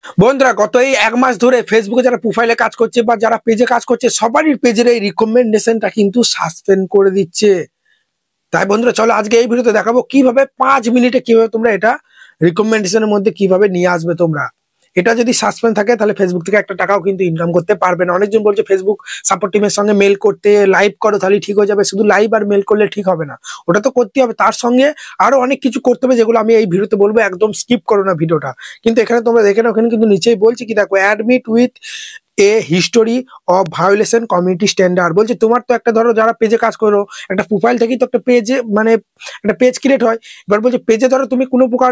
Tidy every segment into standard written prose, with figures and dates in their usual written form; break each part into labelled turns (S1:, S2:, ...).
S1: বন্ধুরা গত এই 1 মাস ধরে ফেসবুকে যারা প্রোফাইলে কাজ করছে বা যারা পেজে কাজ করছে সবারই পেজের এই রিকমেন্ডেশনটা কিন্তু সাসপেন্ড করে দিচ্ছে। তাই বন্ধুরা চলো আজকে এই ভিডিওতে দেখাবো কিভাবে 5 মিনিটে কিভাবে তোমরা এটা রিকমেন্ডেশনের মধ্যে কিভাবে নিয়ে আসবে তোমরা। এটা যদি সাসপেন্ড থাকে তাহলে ফেসবুক থেকে একটা টাকাও কিন্তু ইনকাম করতে পারবে না। অনেকজন বলছে ফেসবুক সাপোর্ট টিমের সঙ্গে মেল করতে, লাইভ করো তাহলে ঠিক হয়ে যাবে। শুধু লাইভ আর মেল করলে ঠিক হবে না, ওটা তো করতে হবে, তার সঙ্গে আরো অনেক কিছু করতে হবে যেগুলো আমি এই ভিডিওতে বলবো। একদম স্কিপ করো না ভিডিওটা। কিন্তু এখানে তোমরা দেখে নাও, ওখানে কিন্তু নিচেই বলছি কি দেখো, admit with a history of violation community standard. বলছে তোমার তো একটা ধরো যারা পেজে কাজ করো একটা প্রোফাইল থেকেই তো একটা পেজে মানে একটা পেজ ক্রিয়েট হয়। এবার বলছে পেজে ধরো তুমি কোনো প্রকার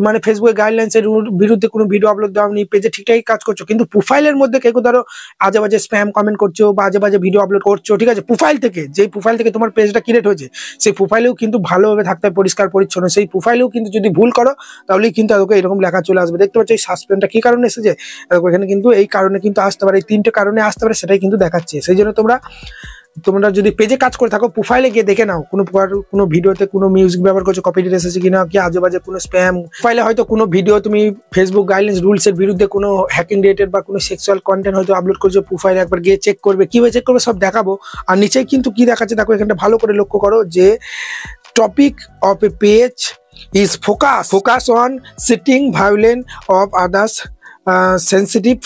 S1: মানে ফেসবুক গাইডলাইন্সের বিরুদ্ধে কোনো ভিডিও আপলোড দাওনি, পেজে ঠিকঠাকই কাজ করছো, কিন্তু প্রোফাইলের মধ্যে কেউ ধরো আজে বাজে স্প্যাম কমেন্ট করছো, বাজে বাজে ভিডিও আপলোড করছো, ঠিক আছে, প্রোফাইল থেকে, যেই প্রোফাইল থেকে তোমার পেজটা ক্রিয়েট হয়েছে সেই প্রোফাইলেও কিন্তু ভালোভাবে থাকতে হয়, পরিষ্কার পরিচ্ছন্ন। সেই প্রোফাইলেও কিন্তু যদি ভুল করো তাহলেই কিন্তু আদৌকে এরকম লেখা চলে আসবে। দেখতে পাচ্ছ এই সাসপেন্ডটা কি কারণে এসেছে, এখানে কিন্তু এই কারণে কিন্তু আসতে পারে, এই 3টে কারণে আসতে পারে, সেটাই কিন্তু দেখাচ্ছে। সেই জন্য তোমরা যদি পেজে কাজ করে থাকো প্রোফাইলে গিয়ে দেখে নাও কোনো ভিডিওতে কোনো মিউজিক ব্যবহার করছো, কপিরাইট এসেছে কিনা, কি আজে বাজে কোনো স্প্যাম। প্রোফাইলে হয়তো কোনো ভিডিও তুমি ফেসবুক গাইডলাইন্স রুলস এর বিরুদ্ধে কোনো হ্যাকিং রিলেটেড বা কোনো সেক্সুয়াল কন্টেন্ট হয়তো আপলোড করছো, প্রোফাইলে একবার গিয়ে চেক করবে। কিভাবে চেক করবে সব দেখাবো। আর নিচে কিন্তু কি দেখাচ্ছে দেখো, এখানটা ভালো করে লক্ষ্য করো যে topic of a page is focus on sitting violence of others sensitive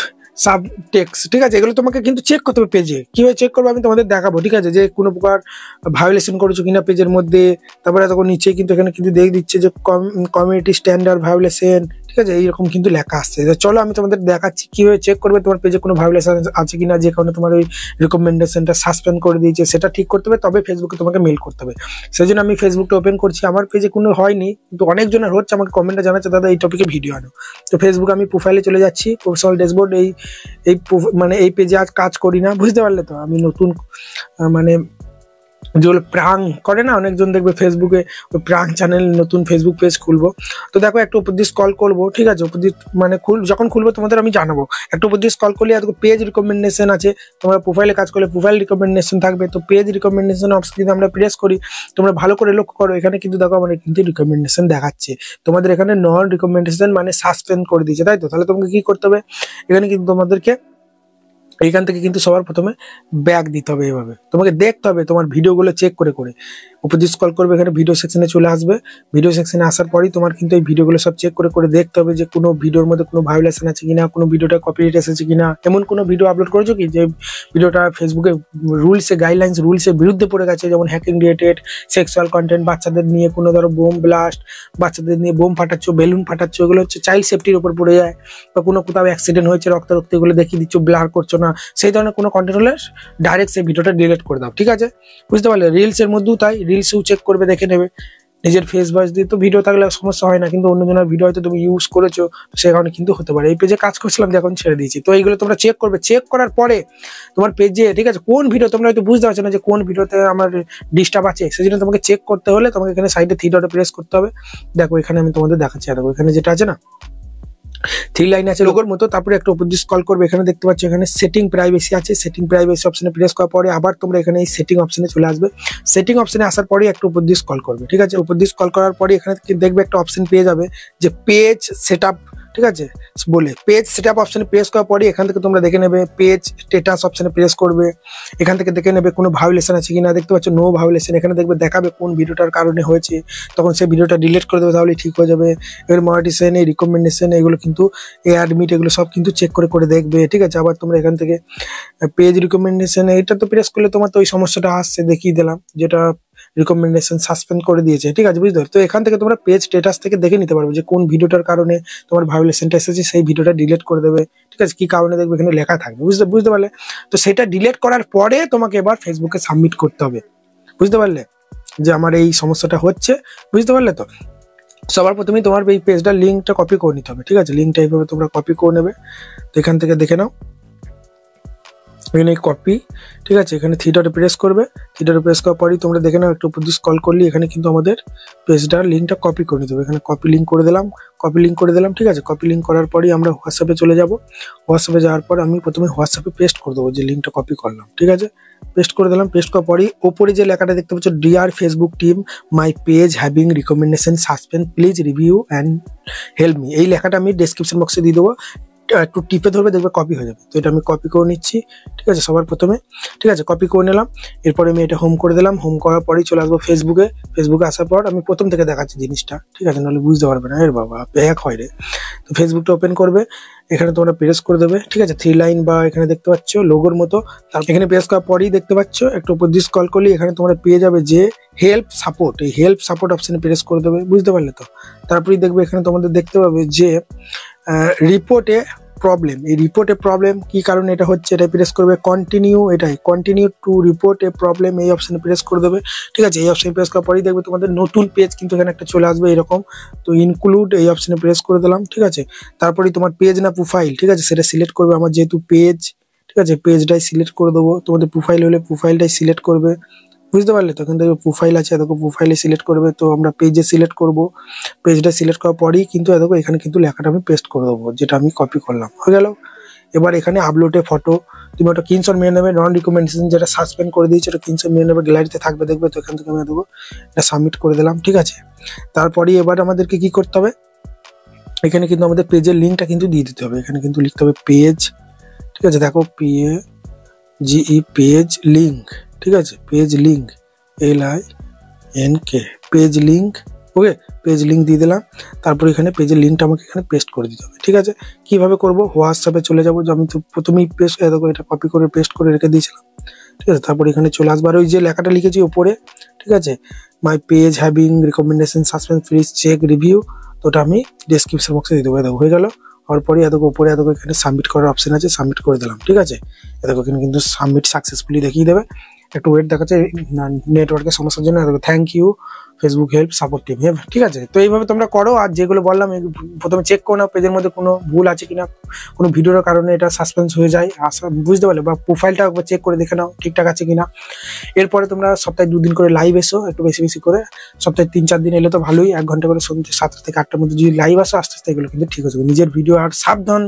S1: subtext. ঠিক আছে, এগুলো তোমাকে কিন্তু চেক করতে হবে পেজে। কিভাবে চেক করবো আমি তোমাদের দেখাবো, ঠিক আছে, যে কোনো প্রকার ভায়োলেশন করেছো কিনা পেজের মধ্যে। তারপরে তখন নিচে কিন্তু এখানে কিন্তু দেখে দিচ্ছে যে কমিউনিটি স্ট্যান্ডার্ড ভায়োলেশন, ঠিক আছে, এইরকম কিন্তু লেখা আসছে। চলো আমি তোমাদের দেখাচ্ছি কিভাবে চেক করবে তোমার পেজে কোনো ভায়োলেশন আছে কিনা, যে কারণে তোমার ওই রিকমেন্ডেশনটা সাসপেন্ড করে দিয়েছে, সেটা ঠিক করতে হবে, তবে ফেসবুকে তোমাকে মেল করতে হবে। সেই জন্য আমি ফেসবুকটা ওপেন করছি। আমার পেজে কোনো হয়নি, কিন্তু অনেকজনের হচ্ছে, আমাকে কমেন্টে জানাচ্ছে দাদা এই টপিকে ভিডিও আনো। তো ফেসবুক আমি প্রোফাইলে চলে যাচ্ছি, প্রফেশনাল ড্যাশবোর্ড। মানে এই পেজে আজ কাজ করি না, বুঝতে পারলে তো। আমি নতুন মানে যেগুলো প্রাং করে না অনেকজন, দেখবে ফেসবুকে ওই প্রাং চ্যানেল নতুন ফেসবুক পেজ খুলবো। তো দেখো একটু উপর দিয়ে স্ক্রল করবো, ঠিক আছে, উপর দিয়ে মানে যখন খুলবো তোমাদের আমি জানাবো। একটু উপর দিয়ে স্ক্রল করলে দেখো পেজ রিকমেন্ডেশন আছে, তোমরা প্রোফাইলে কাজ করলে প্রোফাইল রিকমেন্ডেশন থাকবে। তো পেজ রিকমেন্ডেশন অপশন যদি আমরা প্রেস করি, তোমরা ভালো করে লক্ষ্য করো, এখানে কিন্তু দেখো আমাদের কিন্তু রিকমেন্ডেশন দেখাচ্ছে। তোমাদের এখানে নন রিকমেন্ডেশন মানে সাসপেন্ড করে দিয়েছে, তাই তো। তাহলে তোমাকে কি করতে হবে, এখানে কিন্তু তোমাদেরকে এইখান থেকে কিন্তু সবার প্রথমে ব্যাক দিতে হবে। এইভাবে তোমাকে দেখতে হবে তোমার ভিডিওগুলো চেক করে করে। উপর দিয়ে স্ক্রল করবে, এখানে ভিডিও সেকশনে চলে আসবে। ভিডিও সেকশনে আসার পরেই তোমার কিন্তু এই ভিডিওগুলো সব চেক করে করে দেখতে হবে যে কোনো ভিডিওর মধ্যে কোনো ভায়োলেশন আছে কিনা, কোনো ভিডিওটা কপিরাইট এসেছে কিনা। এমন কোনো ভিডিও আপলোড করেছো কি যে ভিডিওটা ফেসবুকে রুলসে গাইডলাইন্স রুলসের বিরুদ্ধে পড়ে গেছে, যেমন হ্যাকিং রিলেটেড, সেক্সুয়াল কন্টেন্ট, বাচ্চাদের নিয়ে কোনো ধরো বোম ব্লাস্ট, বাচ্চাদের নিয়ে বোম ফাটাচ্ছ, বেলুন ফাটাচ্ছ, এগুলো হচ্ছে চাইল্ড সেফটির উপর পড়ে যায়। বা কোথাও অ্যাক্সিডেন্ট হয়েছে, রক্তারক্ত, এগুলো দেখিয়ে দিচ্ছ, ব্লার করছো না, সেই ধরনের কোনো কন্টেন্ট হলে ডাইরেক্ট সেই ভিডিওটা ডিলিট করে দাও, ঠিক আছে, বুঝতে পারলে। রিলসের মধ্যেও তাই, রিলসেও চেক করবে, দেখে নেবে। নিজের ফেস ভয়েস দিয়ে তো ভিডিও থাকলে সমস্যা হয় না, কিন্তু অন্যজনের ভিডিও হয়তো তুমি ইউজ করেছো, সে কারণে কিন্তু হতে পারে। এই পেজে কাজ করছিলাম, এখন ছেড়ে দিয়েছি। তো এইগুলো তোমরা চেক করবে। চেক করার পরে তোমার পেজে, ঠিক আছে, কোন ভিডিও তোমরা হয়তো বুঝতে পারছো না যে কোন ভিডিওতে আমার ডিস্টার্ব আছে, সেই জন্য তোমাকে চেক করতে হলে তোমাকে এখানে সাইডে 3 ডটে প্রেস করতে হবে। দেখো এখানে আমি তোমাদের দেখাচ্ছি, দেখো এখানে যেটা আছে না 3 লাইন আছে লোগোর মতো, তারপরে একটা উপর দিয়ে স্ক্রল করবে, এখানে দেখতে পাচ্ছ এখানে সেটিং প্রাইভেসি আছে। সেটিং প্রাইভেসি অপশনে প্রেস করার পরে আবার তোমরা এখানে এই সেটিং অপশনে চলে আসবে। সেটিং অপশনে আসার পরে একটু উপর দিয়ে স্ক্রল করবে, ঠিক আছে। উপর দিয়ে স্ক্রল করার পরে এখানে দেখবে একটা অপশন পেয়ে যাবে যে পেজ সেটআপ, ঠিক আছে, বলে পেজ সেটআপ অপশনে প্রেস করার পরে এখান থেকে তোমরা দেখে নেবে পেজ স্ট্যাটাস অপশনে প্রেস করবে। এখান থেকে দেখে নেবে কোনো ভায়োলেশন আছে কিনা, দেখতে পাচ্ছ নো ভায়োলেশন। এখানে দেখবে দেখাবে কোন ভিডিওটার কারণে হয়েছে, তখন সেই ভিডিওটা ডিলিট করে দেবে, তাহলে ঠিক হয়ে যাবে। এবার মনিটাইজেশন, এই রিকমেন্ডেশন, এগুলো কিন্তু অ্যাডমিট, এগুলো সব কিন্তু চেক করে করে দেখবে, ঠিক আছে। আবার তোমরা এখান থেকে পেজ রিকমেন্ডেশন, এটা তো প্রেস করলে তোমার তো ওই সমস্যাটা আসছে, দেখিয়ে দিলাম, যেটা রিকমেন্ডেশন সাসপেন্ড করে দিয়েছে, ঠিক আছে, বুঝতে পারছো। তো এখান থেকে তোমরা পেজ স্ট্যাটাস থেকে দেখে নিতে পারবে যে কোন ভিডিওটার কারণে তোমার ভায়োলেশনটা এসেছে, সেই ভিডিওটা ডিলিট করে দেবে, ঠিক আছে, কি কারণে দেখবে এখানে লেখা থাকবে, বুঝতে পারলে। তো সেটা ডিলিট করার পরে তোমাকে এবার ফেসবুকে সাবমিট করতে হবে, বুঝতে পারলে, যে আমার এই সমস্যাটা হচ্ছে, বুঝতে পারলে তো। সবার প্রথমে তোমার এই পেজটার লিঙ্কটা কপি করে নিতে হবে, ঠিক আছে, লিঙ্কটা এইভাবে তোমরা কপি করে নেবে। তো এখান থেকে দেখে নাও, এখানে কপি, ঠিক আছে, এখানে 3 ডটে প্রেস করবে। 3 ডটে প্রেস করার পরেই তোমরা দেখে নাও, একটু উপর দিয়ে স্ক্রল করলে এখানে কিন্তু আমাদের পেজটার লিঙ্কটা কপি করে নিতে হবে। এখানে কপি লিঙ্ক করে দিলাম, ঠিক আছে। কপি লিঙ্ক করার পরেই আমরা হোয়াটসঅ্যাপে চলে যাব। হোয়াটসঅ্যাপে যাওয়ার পর আমি প্রথমে হোয়াটসঅ্যাপে পেস্ট করে দেবো যে লিঙ্কটা কপি করলাম, ঠিক আছে। পেস্ট করে দিলাম। পেস্ট করার পরেই ওপরে যে লেখাটা দেখতে পাচ্ছ, dear Facebook team, my page having recommendation suspend, please review and help me, এই লেখাটা আমি ডেসক্রিপশন বক্সে দিয়ে দেবো। একটু টিপে ধরবে, দেখবে কপি হয়ে যাবে। তো এটা আমি কপি করে নিচ্ছি, ঠিক আছে, সবার প্রথমে। ঠিক আছে, কপি করে নিলাম। এরপরে আমি এটা হোম করে দিলাম। হোম করার পরেই চলে আসবো ফেসবুকে। ফেসবুকে আসার পর আমি প্রথম থেকে দেখাচ্ছি জিনিসটা, ঠিক আছে, নাহলে বুঝতে পারবে না। এর বাবা এক হয় রে। তো ফেসবুকটা ওপেন করবে, এখানে তোমরা প্রেস করে দেবে, ঠিক আছে, 3 লাইন বা এখানে দেখতে পাচ্ছ লোগোর মতো। তারপর এখানে প্রেস করার পরেই দেখতে পাচ্ছ একটু উপর দিয়ে স্ক্রল করলে এখানে তোমরা পেয়ে যাবে যে হেল্প সাপোর্ট। এই হেল্প সাপোর্ট অপশনে প্রেস করে দেবে, বুঝতে পারলে তো। তারপরেই দেখবে এখানে তোমাদের দেখতে পাবে যে রিপোর্টে প্রবলেম। এই রিপোর্টে প্রবলেম কি কারণে এটা হচ্ছে, এটা প্রেস করবে কন্টিনিউ, এটাই continue to report A problem, এই অপশনে প্রেস করে দেবে, ঠিক আছে। এই অপশনে প্রেস করার পরেই দেখবে তোমাদের নতুন পেজ কিন্তু এখানে একটা চলে আসবে এরকম। তো ইনক্লুড এই অপশনে প্রেস করে দিলাম, ঠিক আছে। তারপরেই তোমার পেজ না প্রোফাইল, ঠিক আছে, সেটা সিলেক্ট করবে। আমার যেহেতু পেজ, ঠিক আছে, পেজটাই সিলেক্ট করে দেবো। তোমাদের প্রোফাইল হলে প্রোফাইলটাই সিলেক্ট করবে, বুঝতে পারলে তো। এখান থেকে প্রোফাইল আছে, দেখো প্রোফাইলে সিলেক্ট করবে। তো আমরা পেজে সিলেক্ট করব। পেজটা সিলেক্ট করার পরেই কিন্তু দেখো এখানে কিন্তু লেখাটা আমি পেস্ট করে দেবো, যেটা আমি কপি করলাম, হয়ে গেল। এবার এখানে আপলোডে ফটো তুমি ওটা স্ক্রিনশট নিয়ে নেবে। নন রিকমেন্ডেশন যেটা সাসপেন্ড করে দিয়েছে ওটা স্ক্রিনশট নিয়ে নেবে, গ্যালারিতে থাকবে দেখবে। তো এখান থেকে আমি দেবো, এটা সাবমিট করে দিলাম, ঠিক আছে। তারপরেই এবার আমাদেরকে কি করতে হবে, এখানে কিন্তু আমাদের পেজের লিঙ্কটা কিন্তু দিয়ে দিতে হবে। এখানে কিন্তু লিখতে হবে পেজ, ঠিক আছে, দেখো PAGE পেজ লিঙ্ক, ঠিক আছে, page link LINK page link, okay, page link দিয়ে দিলাম। তারপর এখানে পেজের লিঙ্কটা আমাকে এখানে পেস্ট করে দিতে হবে, ঠিক আছে। কিভাবে করব, হোয়াটসঅ্যাপে চলে যাবো, যে আমি তো প্রথমেই পেস্ট, দেখো এটা কপি করে পেস্ট করে রেখে দিয়েছিলাম, ঠিক আছে। তারপর এখানে চলে আসবার ওই যে লেখাটা লিখেছি ওপরে, ঠিক আছে, my page having recommendation suspense please check review, তো ওটা আমি ডেসক্রিপশন বক্সে দিয়ে দেবো। দেখো হয়ে গেল। হওয়ার পরে এতকে উপরে এতকে এখানে সাবমিট করার অপশন আছে, সাবমিট করে দিলাম, ঠিক আছে। এতকে এখানে কিন্তু সাবমিট সাকসেসফুলি দেখিয়ে দেবে। একটু ওয়েট দেখাচ্ছে নেটওয়ার্কের সমস্যার জন্য। Thank you Facebook help support team, ঠিক আছে। তো এইভাবে তোমরা করো। আর যেগুলো বললাম প্রথমে চেক করো না পেজের মধ্যে কোনো ভুল আছে কিনা, কোনো ভিডিওর কারণে এটা সাসপেন্স হয়ে যায়, বুঝতে পারলে, বা প্রোফাইলটা একবার চেক করে দেখে নাও ঠিকঠাক আছে কিনা। এরপরে তোমরা সপ্তাহে 2 দিন করে লাইভ এসো, একটু বেশি বেশি করে। সপ্তাহে 3-4 দিন এলে তো ভালোই, 1 ঘন্টা করে সন্ধ্যে 7টা থেকে 8টার মধ্যে যদি লাইভ আসো, আস্তে আস্তে এগুলো কিন্তু ঠিক হয়ে যাবে। নিজের ভিডিও আর সাবধান,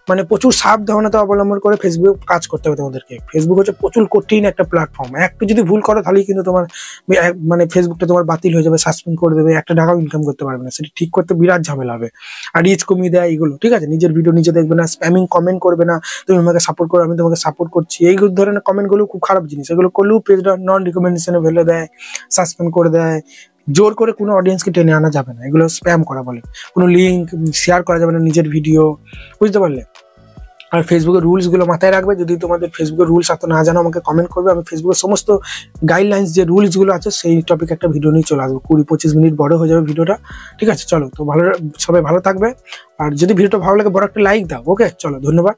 S1: মানে প্রচুর সাবধানতা অবলম্বন করে ফেসবুক কাজ করতে হবে তোমাদেরকে। ফেসবুক হচ্ছে প্রচুর কঠিন একটা প্ল্যাটফর্ম। একটু যদি ভুল করো তাহলেই কিন্তু তোমার মানে ফেসবুকটা তোমার বাতিল হয়ে যাবে, সাসপেন্ড করে দেবে, 1 টাকাও ইনকাম করতে পারবে না। সেটা ঠিক করতে বিরাট ঝামেলা হবে। আর রিচ কমিয়ে দেয় এগুলো, ঠিক আছে। নিজের ভিডিও নিজে দেখবে না, স্প্যামিং কমেন্ট করবে না, তুমি আমাকে সাপোর্ট করো, আমি তোমাকে সাপোর্ট করছি, এই ধরনের কমেন্টগুলো খুব খারাপ জিনিস। এগুলো করলেও পেজটা নন রিকমেন্ডেশনে ফেলে দেয়, সাসপেন্ড করে দেয়। জোর করে কোনো অডিয়েন্সকে টেনে আনা যাবে না, এগুলো স্প্যাম করা বলে। কোনো লিঙ্ক শেয়ার করা যাবে না নিজের ভিডিও, বুঝতে পারলে। আর ফেসবুকের রুলসগুলো মাথায় রাখবে। যদি তোমাদের ফেসবুকের রুলস এত না জানো আমাকে কমেন্ট করবে, আমি ফেসবুকের সমস্ত গাইডলাইন্স যে রুলসগুলো আছে সেই টপিক একটা ভিডিও নিয়ে চলে আসবো। 20-25 মিনিট বড় হয়ে যাবে ভিডিওটা, ঠিক আছে। চলো, তো সবাই ভালো থাকবে। আর যদি ভিডিওটা ভালো লাগে বড় একটা লাইক দাও, ওকে। চলো, ধন্যবাদ।